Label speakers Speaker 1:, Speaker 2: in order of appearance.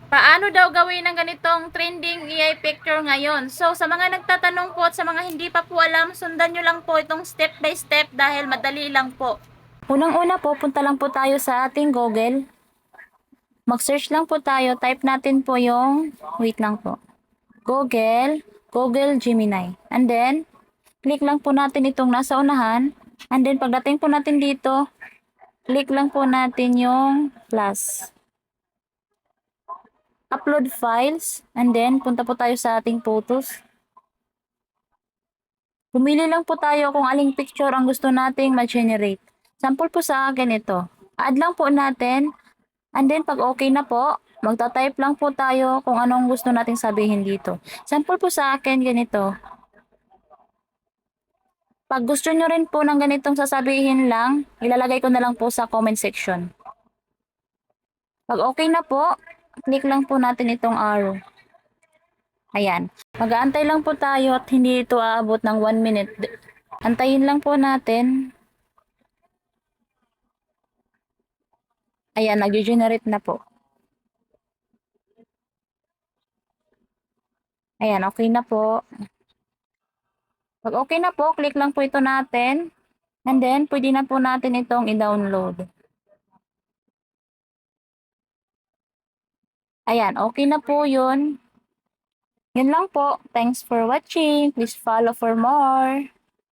Speaker 1: Paano daw gawin ang ganitong trending AI picture ngayon? So, sa mga nagtatanong po at sa mga hindi pa po alam, sundan nyo lang po itong step by step dahil madali lang po. Unang-una po, punta lang po tayo sa ating Google. Mag-search lang po tayo, type natin po yung, wait lang po, Google Gemini. And then, click lang po natin itong nasa unahan. And then, pagdating po natin dito, click lang po natin yung plus. Upload files. And then, punta po tayo sa ating photos. Pumili lang po tayo kung aling picture ang gusto nating ma-generate. Sample po sa akin ito. Add lang po natin. And then, pag okay na po, magta-type lang po tayo kung anong gusto nating sabihin dito. Sample po sa akin, ganito. Pag gusto nyo rin po ng ganitong sasabihin lang, ilalagay ko na lang po sa comment section. Pag okay na po, click lang po natin itong arrow. Ayan. Mag-aantay lang po tayo at hindi ito aabot ng 1 minute. Antayin lang po natin. Ayan, nag-generate na po. Ayan, okay na po. Pag okay na po, click lang po ito natin. And then, pwede na po natin itong i-download. Ayan, okay na po yun. Yun lang po. Thanks for watching. Please follow for more.